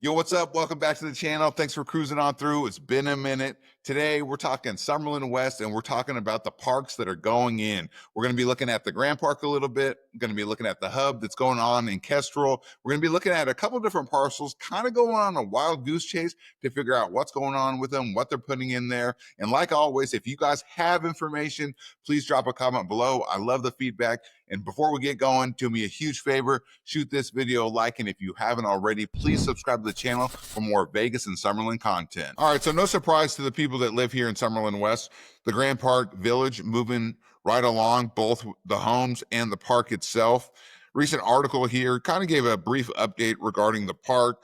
Yo, what's up? Welcome back to the channel. Thanks for cruising on through. It's been a minute. Today, we're talking Summerlin West, and we're talking about the parks that are going in. We're going to be looking at the Grand Park a little bit. We're going to be looking at the hub that's going on in Kestrel. We're going to be looking at a couple different parcels, kind of going on a wild goose chase to figure out what's going on with them, what they're putting in there. And like always, if you guys have information, please drop a comment below. I love the feedback. And before we get going, do me a huge favor, shoot this video a like, and if you haven't already, please subscribe to the channel for more Vegas and Summerlin content. All right, so no surprise to the people that live here in Summerlin West, the Grand Park Village moving right along, both the homes and the park itself. Recent article here kind of gave a brief update regarding the park.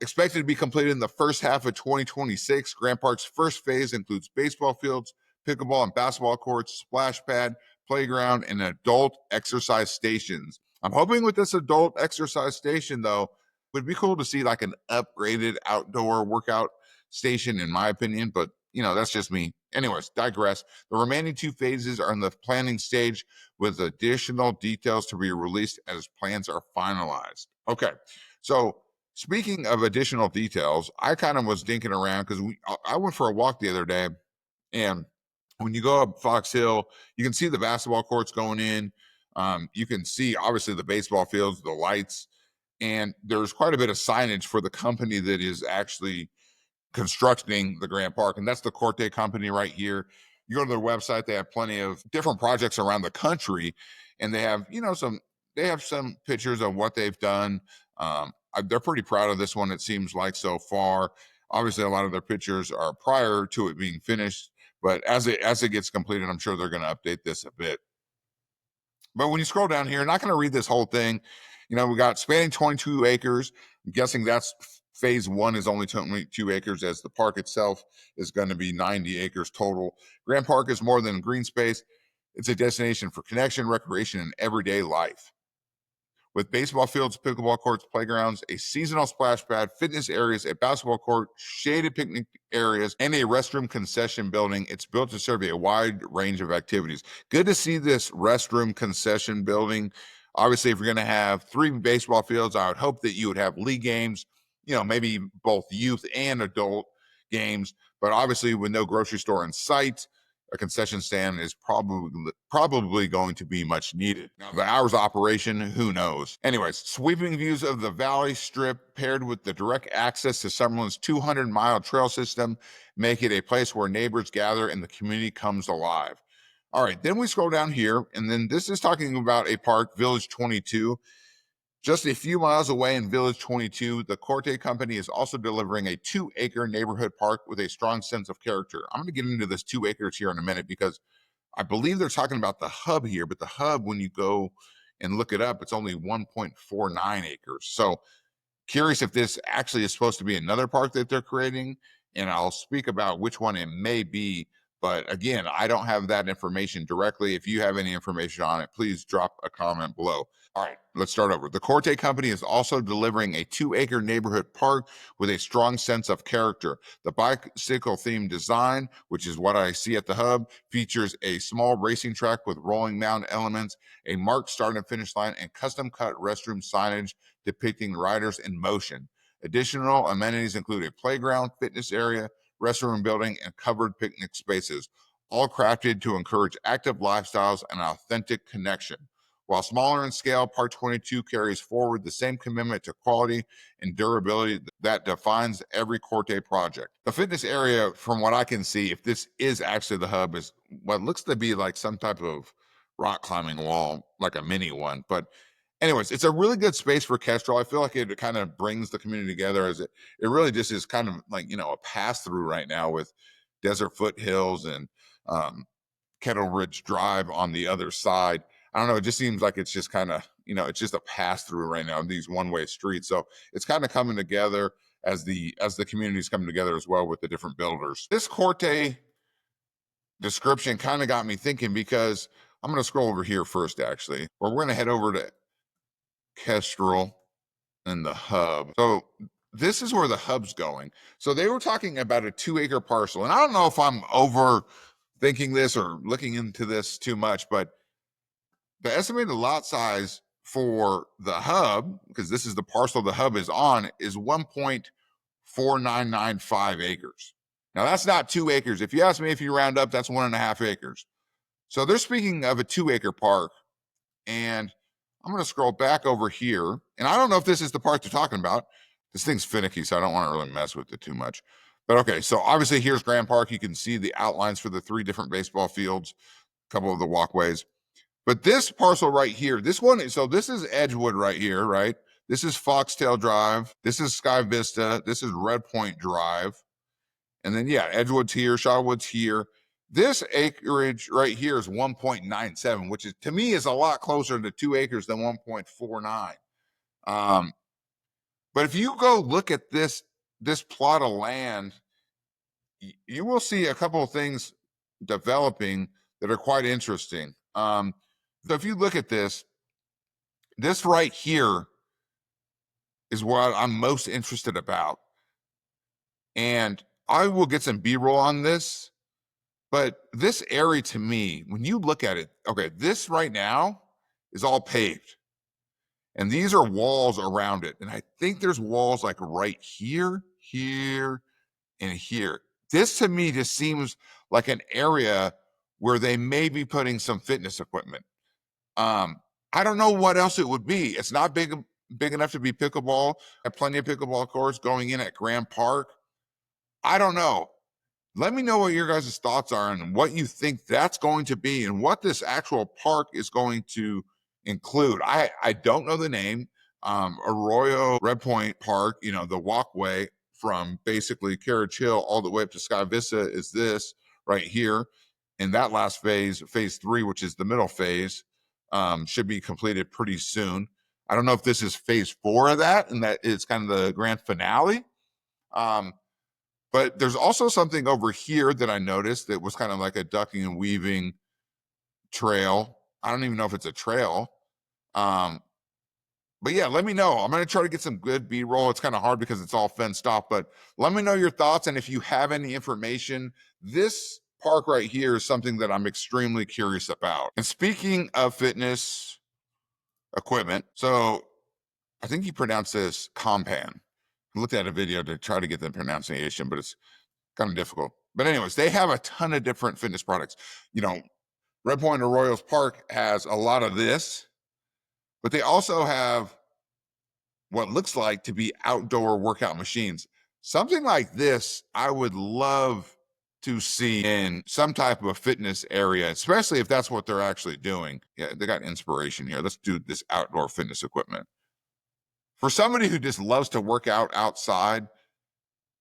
Expected to be completed in the first half of 2026. Grand Park's first phase includes baseball fields, pickleball and basketball courts, splash pad, playground, and adult exercise stations. I'm hoping with this adult exercise station, though, it would be cool to see like an upgraded outdoor workout station, in my opinion, but that's just me. Anyways, digress. The remaining two phases are in the planning stage with additional details to be released as plans are finalized. Okay, so speaking of additional details, I kind of was dinking around because I went for a walk the other day, and when you go up Fox Hill, you can see the basketball courts going in. You can see obviously the baseball fields, the lights, and there's quite a bit of signage for the company that is actually constructing the Grand Park, and that's the Corte company right here. You go to their website; they have plenty of different projects around the country, and they have some pictures of what they've done. They're pretty proud of this one. It seems like so far. Obviously, a lot of their pictures are prior to it being finished, but as it gets completed, I'm sure they're going to update this a bit. But when you scroll down here, not going to read this whole thing. We got spanning 22 acres. I'm guessing that's phase one is only 22 acres, as the park itself is going to be 90 acres total. Grand Park is more than green space. It's a destination for connection, recreation, and everyday life. With baseball fields, pickleball courts, playgrounds, a seasonal splash pad, fitness areas, a basketball court, shaded picnic areas, and a restroom concession building, it's built to serve a wide range of activities. Good to see this restroom concession building. Obviously, if you're going to have 3 baseball fields, I would hope that you would have league games, maybe both youth and adult games. But obviously, with no grocery store in sight, a concession stand is probably going to be much needed. Now, the hours of operation, who knows? Anyways, sweeping views of the Valley Strip paired with the direct access to Summerlin's 200-mile trail system make it a place where neighbors gather and the community comes alive. All right, then we scroll down here, and then this is talking about a park, Village 22. Just a few miles away in Village 22, the Corte company is also delivering a 2-acre neighborhood park with a strong sense of character. I'm going to get into this 2 acres here in a minute because I believe they're talking about the hub here, but the hub, when you go and look it up, it's only 1.49 acres. So curious if this actually is supposed to be another park that they're creating, and I'll speak about which one it may be. But again, I don't have that information directly. If you have any information on it, please drop a comment below. All right, let's start over. The Corte company is also delivering a 2-acre neighborhood park with a strong sense of character. The bicycle themed design, which is what I see at the hub, features a small racing track with rolling mount elements, a marked start and finish line, and custom cut restroom signage depicting riders in motion. Additional amenities include a playground, fitness area, restroom building, and covered picnic spaces, all crafted to encourage active lifestyles and authentic connection. While smaller in scale, Park 22 carries forward the same commitment to quality and durability that defines every Corte project. The fitness area, from what I can see, if this is actually the hub, is what looks to be like some type of rock climbing wall, like a mini one. But anyways, it's a really good space for Kestrel. I feel like it kind of brings the community together, as it really just is kind of like, a pass through right now with Desert Foothills and Kettle Ridge Drive on the other side. I don't know. It just seems like it's just kind of, it's just a pass through right now, these one-way streets. So it's kind of coming together as the community is coming together as well with the different builders. This Corte description kind of got me thinking, because I'm going to scroll over here first, actually, where we're going to head over to Kestrel and the hub. So this is where the hub's going. So they were talking about a 2-acre parcel, and I don't know if I'm overthinking this or looking into this too much, but the estimated lot size for the hub, because this is the parcel the hub is on, is 1.4995 acres. Now that's not 2 acres. If you ask me, if you round up, that's 1.5 acres. So they're speaking of a 2-acre park. And I'm going to scroll back over here. And I don't know if this is the park they're talking about. This thing's finicky, so I don't want to really mess with it too much. But okay, so obviously here's Grand Park. You can see the outlines for the 3 different baseball fields, a couple of the walkways. But this parcel right here, this one, so this is Edgewood right here, right? This is Foxtail Drive. This is Sky Vista. This is Red Point Drive. And then, yeah, Edgewood's here, Shawwood's here. This acreage right here is 1.97, which is, to me, is a lot closer to 2 acres than 1.49. But if you go look at this plot of land, you will see a couple of things developing that are quite interesting. So if you look at this right here is what I'm most interested about. And I will get some B-roll on this, but this area to me, when you look at it, okay, this right now is all paved. And these are walls around it. And I think there's walls like right here, here, and here. This to me just seems like an area where they may be putting some fitness equipment. I don't know what else it would be. It's not big enough to be pickleball. I have plenty of pickleball courts going in at Grand Park. I don't know. Let me know what your guys' thoughts are and what you think that's going to be and what this actual park is going to include. I don't know the name. Arroyo Red Point Park, you know, the walkway from basically Carriage Hill all the way up to Sky Vista is this right here. And that last phase 3, which is the middle phase, should be completed pretty soon. I don't know if this is phase 4 of that and that is kind of the grand finale. But there's also something over here that I noticed that was kind of like a ducking and weaving trail. I don't even know if it's a trail. But yeah, let me know. I'm going to try to get some good B-roll. It's kind of hard because it's all fenced off, but let me know your thoughts. And if you have any information, this park right here is something that I'm extremely curious about. And speaking of fitness equipment, so I think you pronounce this Compan. I looked at a video to try to get the pronunciation, but it's kind of difficult. But anyways, they have a ton of different fitness products. You know, Red Point Arroyos Park has a lot of this, but they also have what looks like to be outdoor workout machines. Something like this, I would love to see in some type of a fitness area, especially if that's what they're actually doing. Yeah, they got inspiration here. Let's do this outdoor fitness equipment. For somebody who just loves to work out outside,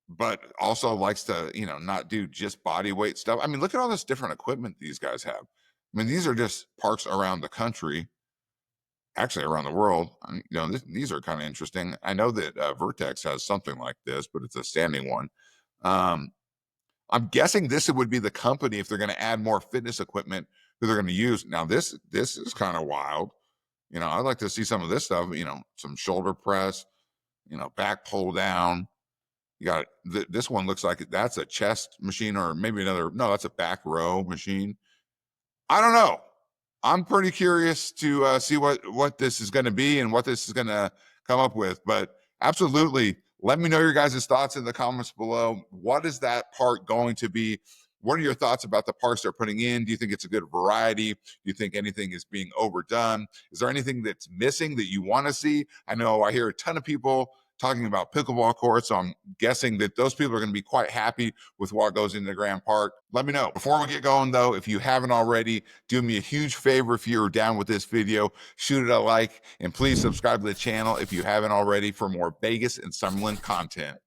but also likes to, you know, not do just body weight stuff. I mean, look at all this different equipment these guys have. I mean, these are just parks around the country, actually around the world. I mean, you know, these are kind of interesting. I know that Vertex has something like this, but it's a standing one. I'm guessing this would be the company if they're going to add more fitness equipment who they're going to use. Now, this is kind of wild. You know, I'd like to see some of this stuff, you know, some shoulder press, you know, back pull down. You got this one looks like that's a chest machine or maybe another. No, that's a back row machine. I don't know. I'm pretty curious to see what this is going to be and what this is going to come up with. But absolutely, let me know your guys' thoughts in the comments below. What is that park going to be? What are your thoughts about the parks they're putting in? Do you think it's a good variety? Do you think anything is being overdone? Is there anything that's missing that you want to see? I know I hear a ton of people talking about pickleball courts, so I'm guessing that those people are going to be quite happy with what goes into Grand Park. Let me know. Before we get going, though, if you haven't already, do me a huge favor. If you're down with this video, shoot it a like, and please subscribe to the channel if you haven't already for more Vegas and Summerlin content.